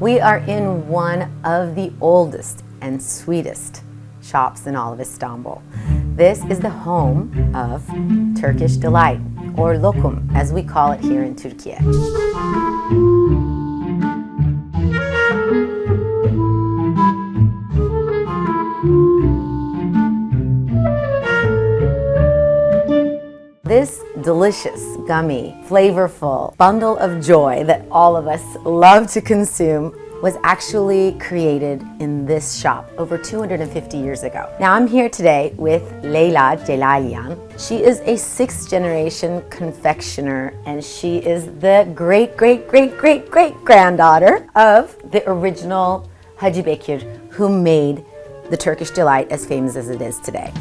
We are in one of the oldest and sweetest shops in all of Istanbul. This is the home of Turkish Delight, or Lokum, as we call it here in Türkiye. This delicious, gummy, flavorful bundle of joy that all of us love to consume was actually created in this shop over 250 years ago. Now I'm here today with Leyla Celalian. She is a 6th generation confectioner, and she is the great granddaughter of the original Hacı Bekir, who made the Turkish Delight as famous as it is today.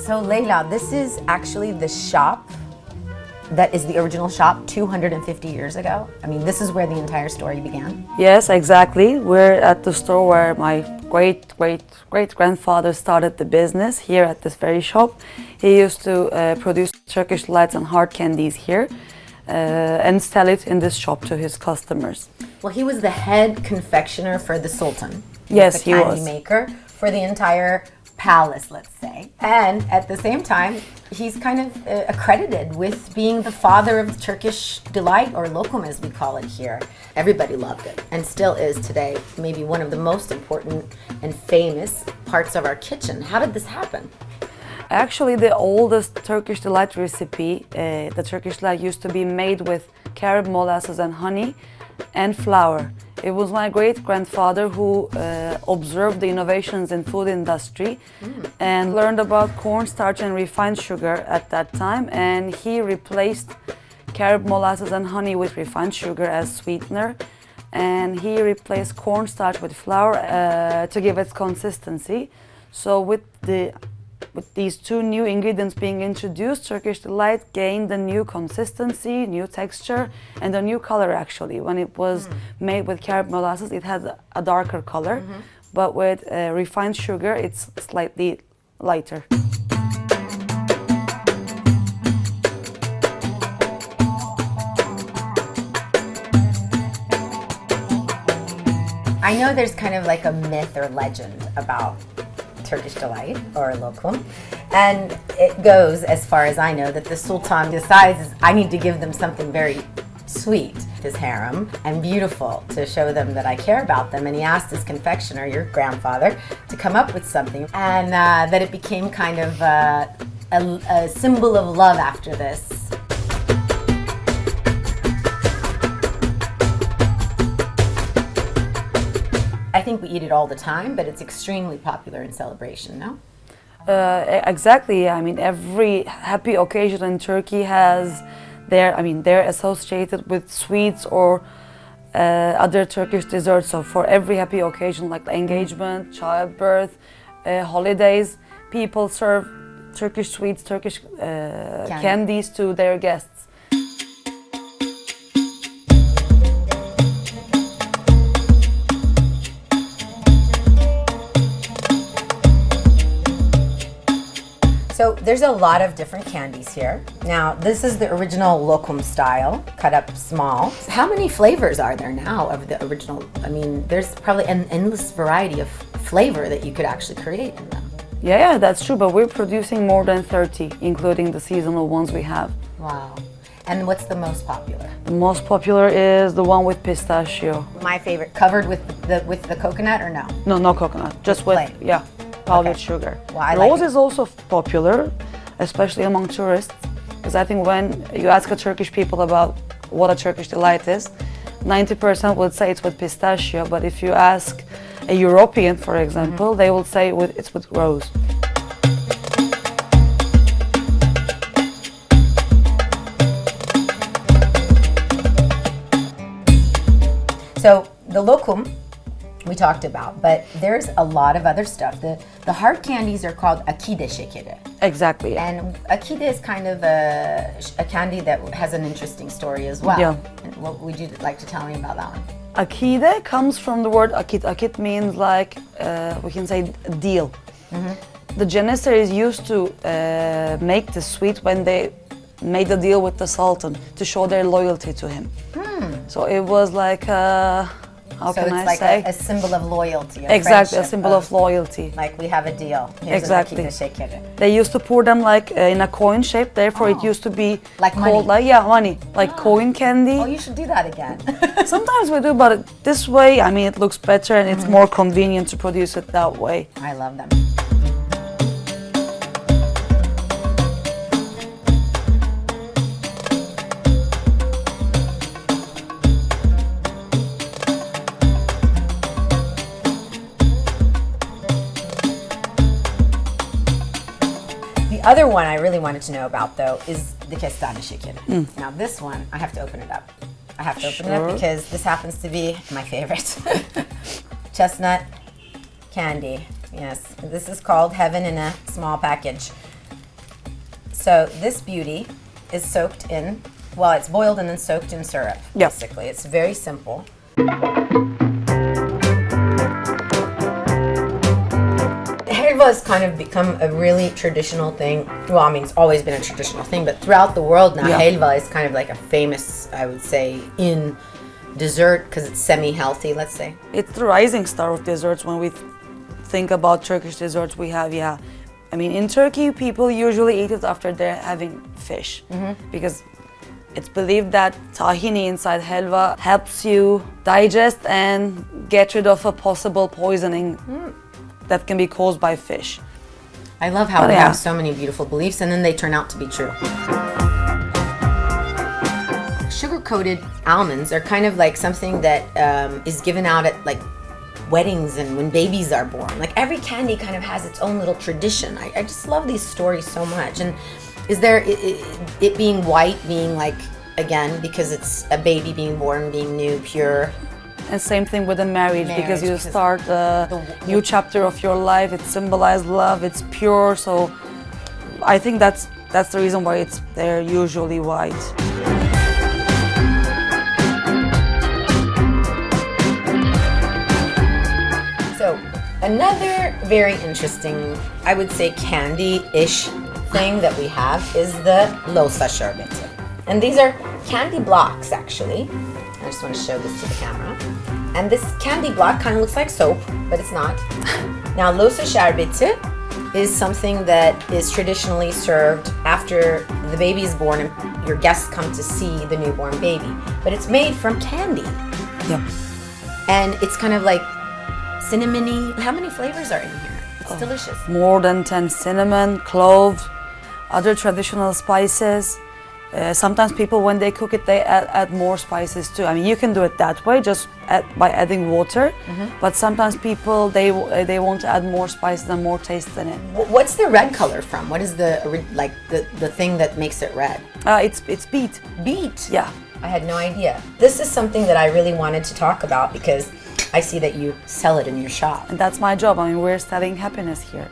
So Leyla, this is actually the shop that is the original shop 250 years ago. I mean, this is where the entire story began. Yes, exactly. We're at the store where my great-grandfather started the business, here at this very shop. He used to produce Turkish delights and hard candies here and sell it in this shop to his customers. Well, he was the head confectioner for the Sultan. Yes, he was. The candy maker for the entire palace, let's say. And at the same time, he's kind of accredited with being the father of Turkish Delight, or Lokum as we call it here. Everybody loved it, and still is today, maybe one of the most important and famous parts of our kitchen. How did this happen? Actually, the oldest Turkish Delight recipe, the Turkish Delight used to be made with carob molasses and honey and flour. It was my great-grandfather who observed the innovations in food industry and learned about cornstarch and refined sugar at that time, and he replaced carob molasses and honey with refined sugar as sweetener, and he replaced cornstarch with flour to give its consistency. So with these two new ingredients being introduced, Turkish Delight gained a new consistency, new texture, and a new color actually. When it was made with carob molasses, it had a darker color, but with refined sugar, it's slightly lighter. I know there's kind of like a myth or legend about Turkish Delight, or Lokum, and it goes, as far as I know, that the Sultan decides, I need to give them something very sweet, his harem, and beautiful to show them that I care about them, and he asked his confectioner, your grandfather, to come up with something, and that it became kind of a symbol of love after this. I think we eat it all the time, but it's extremely popular in celebration, no? Exactly. I mean, every happy occasion in Turkey has they're associated with sweets or other Turkish desserts. So for every happy occasion, like engagement, childbirth, holidays, people serve Turkish sweets, Turkish candies to their guests. So there's a lot of different candies here. Now, this is the original Lokum style, cut up small. How many flavors are there now of the original? I mean, there's probably an endless variety of flavor that you could actually create in them. Yeah, that's true, but we're producing more than 30, including the seasonal ones we have. Wow. And what's the most popular? The most popular is the one with pistachio. My favorite, covered with the coconut, or no? No, no coconut, just with, plain. yeah, powdered sugar. Well, Rose is also popular, especially among tourists, because I think when you ask a Turkish people about what a Turkish delight is, 90% would say it's with pistachio, but if you ask a European, for example, they will say it's with rose. So the lokum we talked about, but there's a lot of other stuff. The hard candies are called akide şekeri. Exactly. And akide is kind of a candy that has an interesting story as well. Yeah. And what would you like to tell me about that one? Akide comes from the word akit. Akit means like, we can say deal. Mm-hmm. The Janissaries used to make the sweet when they made a deal with the Sultan to show their loyalty to him. So it was like, how So can it's I like say? a symbol of loyalty. Of Exactly, a friendship, symbol of loyalty. Like we have a deal. Here's Exactly. a şekeri. They used to pour them like in a coin shape, therefore it used to be Like called money. like money, like coin candy. Oh, you should do that again. Sometimes we do, but this way, I mean, it looks better and it's more convenient to produce it that way. I love them. The other one I really wanted to know about, though, is the kestane şekeri. Now, this one, I have to open it up. I have to open it up Sure. because this happens to be my favorite. Chestnut candy. Yes, this is called Heaven in a small package. So this beauty is soaked in, well, it's boiled and then soaked in syrup, Yep. basically. It's very simple. Helva has kind of become a really traditional thing. Well, I mean, it's always been a traditional thing, but throughout the world now, Yeah. helva is kind of like a famous, I would say, in dessert because it's semi-healthy, let's say. It's the rising star of desserts. When we think about Turkish desserts, we have, I mean, in Turkey, people usually eat it after they're having fish because it's believed that tahini inside helva helps you digest and get rid of a possible poisoning that can be caused by fish. I love how But we yeah. have so many beautiful beliefs and then they turn out to be true. Sugar-coated almonds are kind of like something that is given out at like weddings and when babies are born. Like every candy kind of has its own little tradition. I just love these stories so much. And is there it being white being like, again, because it's a baby being born, being new, pure? And same thing with a marriage, because you because start a new chapter of your life. It symbolizes love. It's pure. So I think that's the reason why they're usually white. So another very interesting, I would say candy-ish thing that we have is the losa şerbeti. And these are candy blocks actually. I just want to show this to the camera. And this candy block kind of looks like soap, but it's not. Now losa şerbeti is something that is traditionally served after the baby is born and your guests come to see the newborn baby. But it's made from candy. Yeah. And it's kind of like cinnamony. How many flavors are in here? It's delicious. More than 10 cinnamon, cloves, other traditional spices. Sometimes people, when they cook it, they add more spices too. I mean, you can do it that way, just by adding water. But sometimes people, they want to add more spices and more taste in it. What's the red color from? What is the thing that makes it red? It's beet. Beet. Yeah. I had no idea. This is something that I really wanted to talk about because I see that you sell it in your shop. And that's my job. I mean, we're selling happiness here.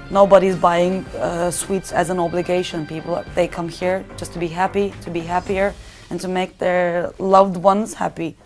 Nobody's buying sweets as an obligation. People, they come here just to be happy, to be happier, and to make their loved ones happy.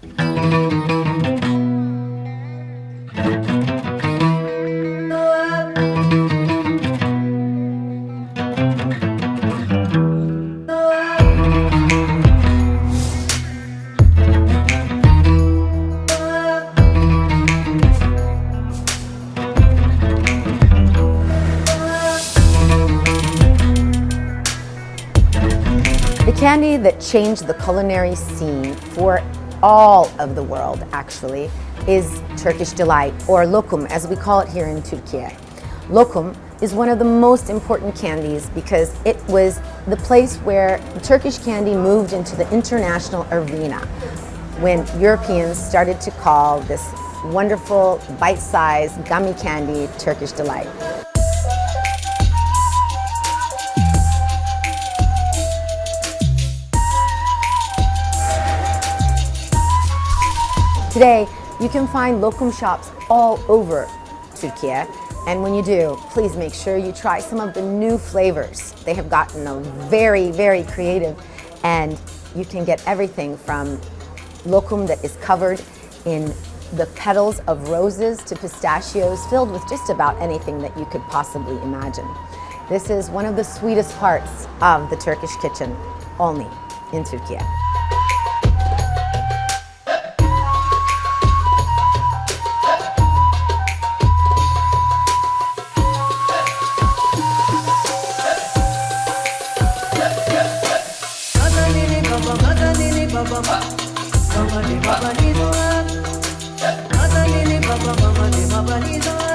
The candy that changed the culinary scene for all of the world, actually, is Turkish Delight, or Lokum, as we call it here in Türkiye. Lokum is one of the most important candies because it was the place where Turkish candy moved into the international arena when Europeans started to call this wonderful, bite-sized gummy candy Turkish Delight. Today, you can find Lokum shops all over Türkiye, and when you do, please make sure you try some of the new flavors. They have gotten very, very creative, and you can get everything from Lokum that is covered in the petals of roses to pistachios filled with just about anything that you could possibly imagine. This is one of the sweetest parts of the Turkish kitchen, only in Türkiye. Baba ni baba ni doa, baba ni baba mama ni baba ni doa.